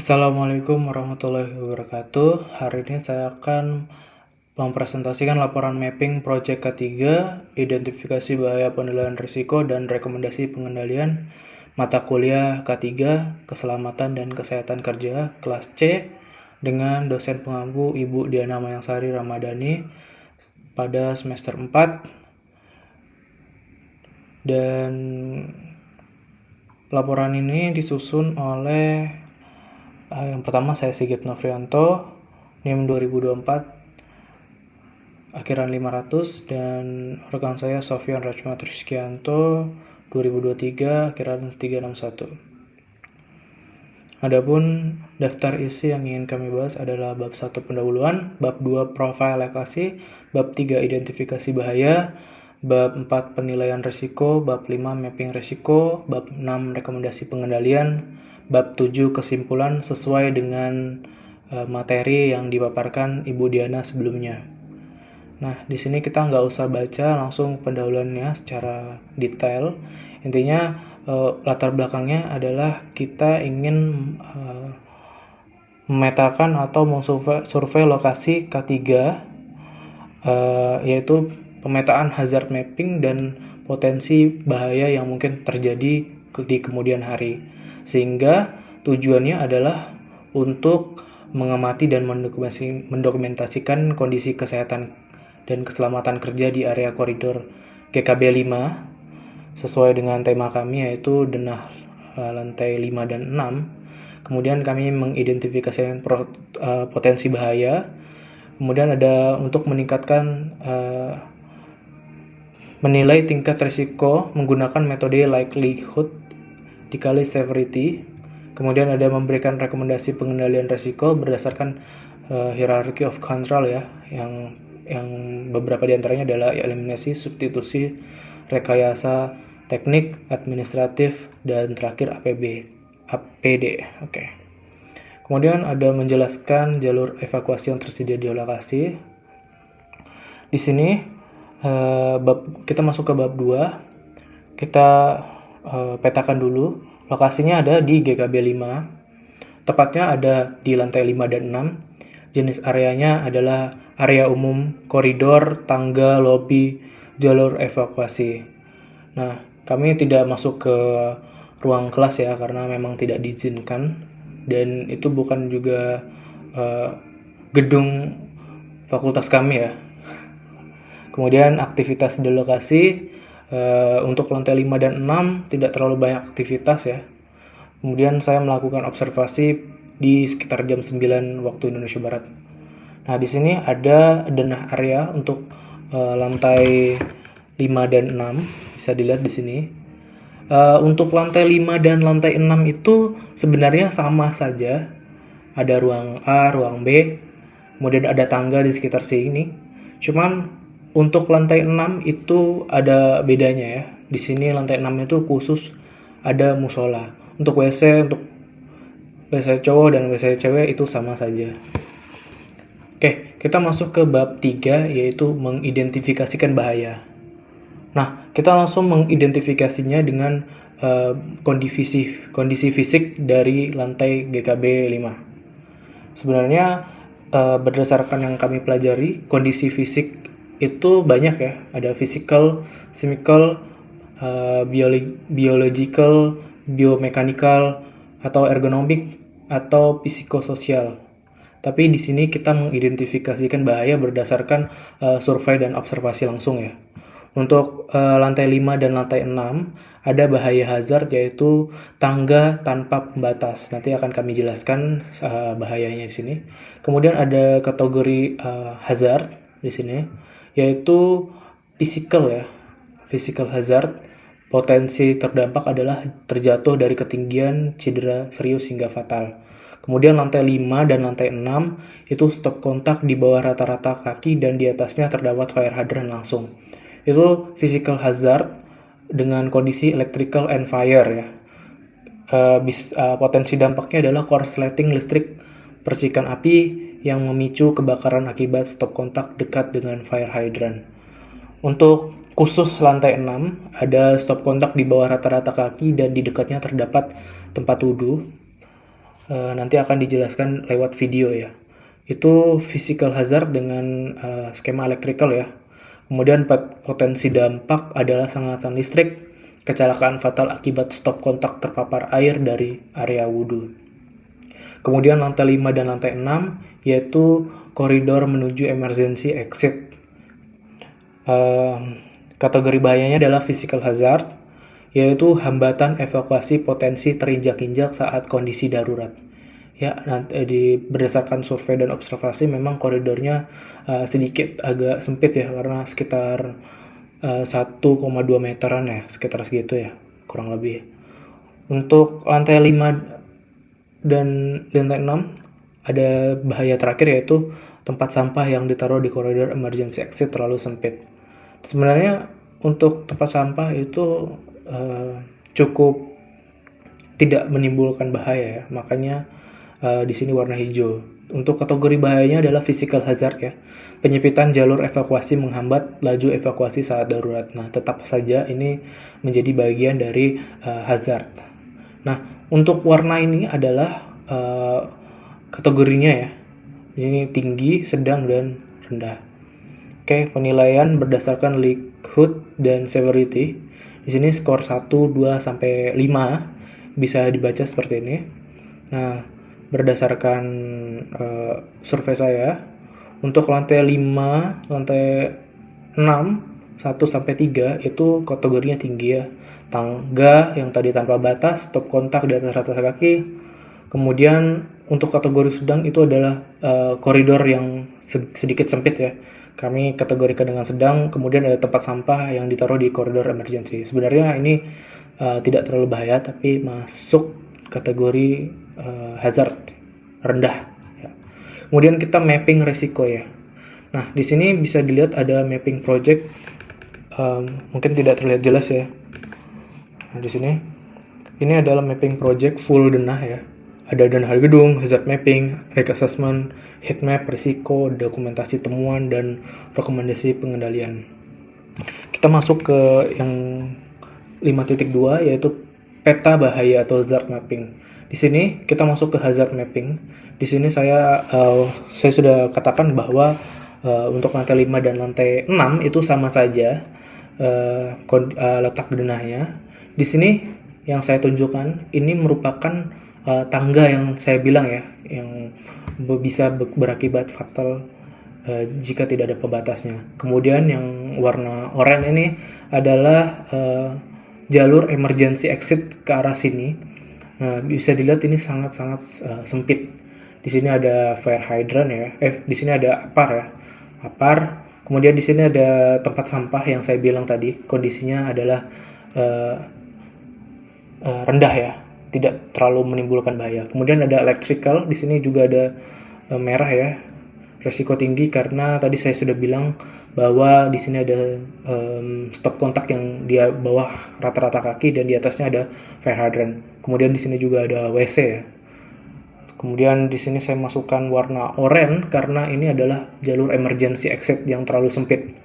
Assalamualaikum warahmatullahi wabarakatuh. Hari ini saya akan mempresentasikan laporan mapping proyek ketiga, identifikasi bahaya penilaian risiko dan rekomendasi pengendalian mata kuliah K3, Keselamatan dan Kesehatan Kerja, kelas C, dengan dosen pengampu Ibu Diana Mayangsari Ramadhani pada semester 4. Dan laporan ini disusun oleh yang pertama saya Sigit Novrianto, NIM 2024, akhiran 500, dan rekan saya Sofyan Rachmat Rizkianto, 2023, akhiran 361. Adapun daftar isi yang ingin kami bahas adalah bab 1 pendahuluan, bab 2 profil lokasi, bab 3 identifikasi bahaya, bab 4 penilaian risiko, bab 5 mapping risiko, bab 6 rekomendasi pengendalian, bab 7 kesimpulan sesuai dengan materi yang dipaparkan Ibu Diana sebelumnya. Nah, di sini kita nggak usah baca langsung pendahuluannya secara detail. Intinya latar belakangnya adalah kita ingin memetakan atau survei lokasi K3, yaitu pemetaan hazard mapping dan potensi bahaya yang mungkin terjadi di kemudian hari. Sehingga tujuannya adalah untuk mengamati dan mendokumentasikan kondisi kesehatan dan keselamatan kerja di area koridor GKB 5 sesuai dengan tema kami yaitu denah lantai 5 dan 6. Kemudian kami mengidentifikasikan potensi bahaya. Kemudian ada untuk meningkatkan menilai tingkat risiko menggunakan metode likelihood dikali severity. Kemudian ada memberikan rekomendasi pengendalian risiko berdasarkan hierarchy of control ya, yang beberapa diantaranya adalah eliminasi, substitusi, rekayasa, teknik, administratif, dan terakhir APD. Oke. Kemudian ada menjelaskan jalur evakuasi yang tersedia di lokasi. Di sini kita masuk ke bab 2. Kita petakan dulu. Lokasinya ada di GKB 5. Tepatnya ada di lantai 5 dan 6. Jenis areanya adalah area umum, koridor, tangga, lobi, jalur evakuasi. Nah, kami tidak masuk ke ruang kelas ya, karena memang tidak diizinkan. Dan itu bukan juga gedung fakultas kami ya. Kemudian aktivitas di lokasi, untuk lantai 5 dan 6 tidak terlalu banyak aktivitas ya. Kemudian saya melakukan observasi di sekitar jam 9 waktu Indonesia Barat. Nah, di sini ada denah area untuk lantai 5 dan 6, bisa dilihat di sini. Untuk lantai 5 dan lantai 6 itu sebenarnya sama saja. Ada ruang A, ruang B, kemudian ada tangga di sekitar sini. Cuman untuk lantai 6 itu ada bedanya ya. Di sini lantai 6 itu khusus ada musola. Untuk WC cowok dan WC cewek itu sama saja. Oke, kita masuk ke bab 3 yaitu mengidentifikasikan bahaya. Nah, kita langsung mengidentifikasinya dengan kondisi fisik dari lantai GKB 5. Sebenarnya berdasarkan yang kami pelajari, kondisi fisik itu banyak ya. Ada physical, chemical, biological, biomechanical, atau ergonomik, atau psikososial. Tapi di sini kita mengidentifikasikan bahaya berdasarkan survei dan observasi langsung ya. Untuk lantai 5 dan lantai 6 ada bahaya hazard yaitu tangga tanpa pembatas. Nanti akan kami jelaskan bahayanya di sini. Kemudian ada kategori hazard di sini yaitu physical ya. Physical hazard, potensi terdampak adalah terjatuh dari ketinggian, cedera serius hingga fatal. Kemudian lantai 5 dan lantai 6 itu stop kontak di bawah rata-rata kaki dan di atasnya terdapat fire hydrant langsung. Itu physical hazard dengan kondisi electrical and fire ya. Potensi dampaknya adalah korsleting listrik, percikan api yang memicu kebakaran akibat stop kontak dekat dengan fire hydrant. Untuk khusus lantai 6 ada stop kontak di bawah rata-rata kaki dan di dekatnya terdapat tempat wudhu. nanti akan dijelaskan lewat video ya. Itu physical hazard dengan skema electrical ya. Kemudian potensi dampak adalah sengatan listrik, kecelakaan fatal akibat stop kontak terpapar air dari area wudhu. Kemudian lantai 5 dan lantai 6 yaitu koridor menuju emergency exit. Kategori bahayanya adalah physical hazard, yaitu hambatan evakuasi potensi terinjak-injak saat kondisi darurat. Ya, berdasarkan survei dan observasi memang koridornya sedikit agak sempit ya, karena sekitar 1,2 meteran ya, sekitar segitu ya, kurang lebih. Untuk lantai 5 dan lantai 6 ada bahaya terakhir, yaitu tempat sampah yang ditaruh di koridor emergency exit terlalu sempit. Sebenarnya untuk tempat sampah itu cukup tidak menimbulkan bahaya ya, makanya di sini warna hijau. Untuk kategori bahayanya adalah physical hazard ya, penyempitan jalur evakuasi menghambat laju evakuasi saat darurat. Nah, tetap saja ini menjadi bagian dari hazard. Nah, untuk warna ini adalah kategorinya ya, ini tinggi, sedang, dan rendah. Oke, penilaian berdasarkan likelihood dan severity. Di sini skor 1, 2, sampai 5 bisa dibaca seperti ini. Nah, berdasarkan survei saya, untuk lantai 5, lantai 6, 1 sampai 3 itu kategorinya tinggi ya. Tangga yang tadi tanpa batas, stop kontak di atas rata kaki. Kemudian untuk kategori sedang itu adalah koridor yang sedikit sempit ya. Kami kategorikan dengan sedang. Kemudian ada tempat sampah yang ditaruh di koridor emergency. Sebenarnya ini tidak terlalu bahaya, tapi masuk kategori hazard rendah. Ya. Kemudian kita mapping resiko ya. Nah, di sini bisa dilihat ada mapping project. Mungkin tidak terlihat jelas ya. Nah, di sini ini adalah mapping project full denah ya. Ada denah gedung, hazard mapping, risk assessment, heat map, risiko, dokumentasi temuan, dan rekomendasi pengendalian. Kita masuk ke yang 5.2 yaitu peta bahaya atau hazard mapping. Di sini kita masuk ke hazard mapping. Di sini saya sudah katakan bahwa untuk lantai 5 dan lantai 6 itu sama saja letak denahnya. Di sini yang saya tunjukkan ini merupakan tangga yang saya bilang ya, yang bisa berakibat fatal jika tidak ada pembatasnya. Kemudian yang warna oranye ini adalah jalur emergency exit ke arah sini. Bisa dilihat ini sangat-sangat sempit. Di sini ada fire hydrant ya. Di sini ada APAR ya. APAR. Kemudian di sini ada tempat sampah yang saya bilang tadi. Kondisinya adalah rendah ya, tidak terlalu menimbulkan bahaya. Kemudian ada electrical. Di sini juga ada merah ya. Resiko tinggi karena tadi saya sudah bilang bahwa di sini ada stop kontak yang di bawah rata-rata kaki dan di atasnya ada fire hydrant. Kemudian di sini juga ada WC ya. Kemudian di sini saya masukkan warna oranye karena ini adalah jalur emergency exit yang terlalu sempit.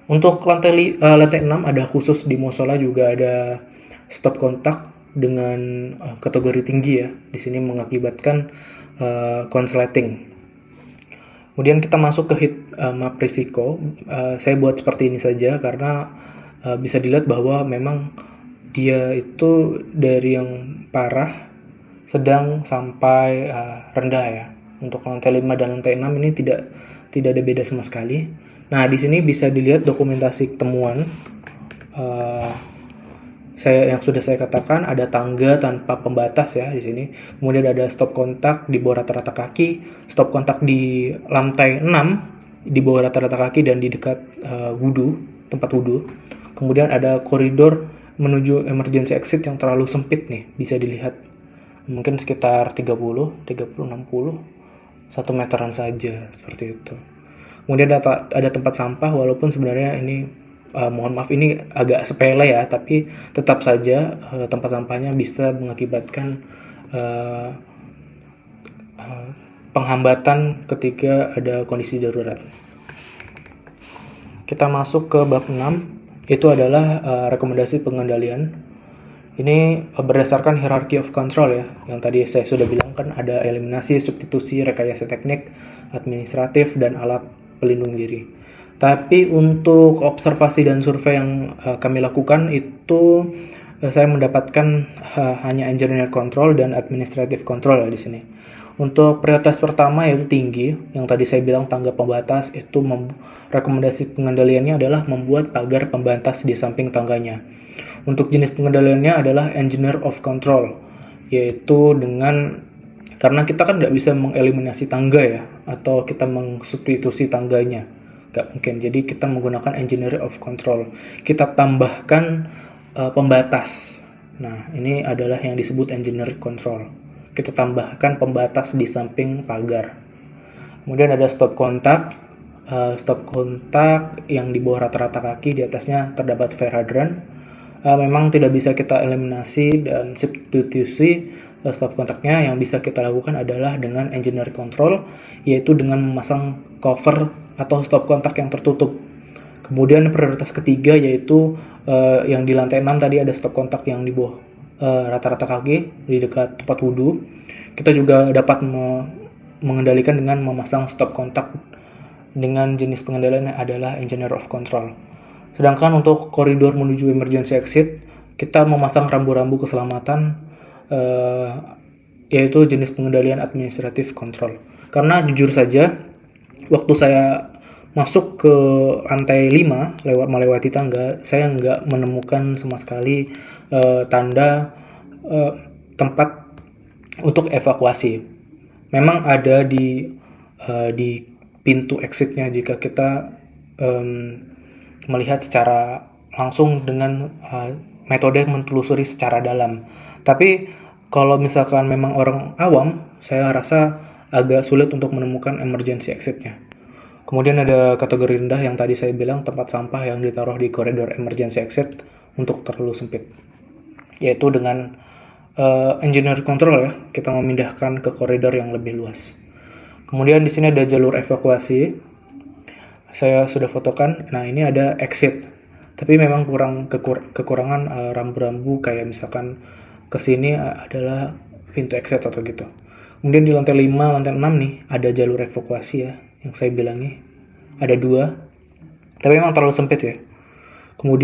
Untuk lantai 6 ada khusus di musola juga ada stop kontak dengan kategori tinggi ya. Di sini mengakibatkan consulating. Kemudian kita masuk ke heat map risiko. Saya buat seperti ini saja karena bisa dilihat bahwa memang dia itu dari yang parah, sedang, sampai rendah ya. Untuk lantai 5 dan lantai 6 ini tidak ada beda sama sekali. Nah, di sini bisa dilihat dokumentasi temuan. Yang sudah saya katakan ada tangga tanpa pembatas ya di sini. Kemudian ada stop kontak di bawah rata-rata kaki, stop kontak di lantai 6 di bawah rata-rata kaki dan di dekat tempat wudhu. Kemudian ada koridor menuju emergency exit yang terlalu sempit nih, bisa dilihat. Mungkin sekitar 30, 60, 1 meteran saja seperti itu. Kemudian ada tempat sampah, walaupun sebenarnya ini mohon maaf ini agak sepele ya, tapi tetap saja tempat sampahnya bisa mengakibatkan penghambatan ketika ada kondisi darurat. Kita masuk ke bab 6, itu adalah rekomendasi pengendalian. Ini berdasarkan hierarchy of control ya, yang tadi saya sudah bilang kan ada eliminasi, substitusi, rekayasa teknik, administratif, dan alat pelindung diri. Tapi untuk observasi dan survei yang kami lakukan itu saya mendapatkan hanya engineer control dan administrative control ya di sini. Untuk prioritas pertama yaitu tinggi, yang tadi saya bilang tangga pembatas itu rekomendasi pengendaliannya adalah membuat pagar pembatas di samping tangganya. Untuk jenis pengendaliannya adalah engineer of control, yaitu karena kita kan nggak bisa mengeliminasi tangga ya, atau kita mensubstitusi tangganya, nggak mungkin. Jadi kita menggunakan engineer of control. Kita tambahkan pembatas. Nah, ini adalah yang disebut engineer control. Kita tambahkan pembatas di samping pagar. Kemudian ada stop kontak. Stop kontak yang di bawah rata-rata kaki, di atasnya terdapat fire hydrant. Memang tidak bisa kita eliminasi dan substitusi stop kontaknya. Yang bisa kita lakukan adalah dengan engineer control, yaitu dengan memasang cover atau stop kontak yang tertutup. Kemudian prioritas ketiga yaitu yang di lantai 6 tadi ada stop kontak yang di bawah rata-rata kaki di dekat tempat wudhu. Kita juga dapat mengendalikan dengan memasang stop kontak dengan jenis pengendaliannya adalah engineer of control. Sedangkan untuk koridor menuju emergency exit, kita memasang rambu-rambu keselamatan, yaitu jenis pengendalian administrative control. Karena jujur saja, waktu saya masuk ke lantai 5, melewati tangga, saya nggak menemukan sama sekali tanda tempat untuk evakuasi. Memang ada di pintu exitnya jika kita melihat secara langsung dengan metode mentelusuri secara dalam. Tapi kalau misalkan memang orang awam, saya rasa agak sulit untuk menemukan emergency exitnya. Kemudian ada kategori rendah yang tadi saya bilang, tempat sampah yang ditaruh di koridor emergency exit untuk terlalu sempit. Yaitu dengan engineer control ya, kita memindahkan ke koridor yang lebih luas. Kemudian di sini ada jalur evakuasi. Saya sudah fotokan. Nah, ini ada exit. Tapi memang kekurangan rambu-rambu, kayak misalkan ke sini adalah pintu exit atau gitu. Kemudian di lantai 5, lantai 6 nih ada jalur evakuasi ya, yang saya bilangi. Ada 2. Tapi memang terlalu sempit ya. Kemudian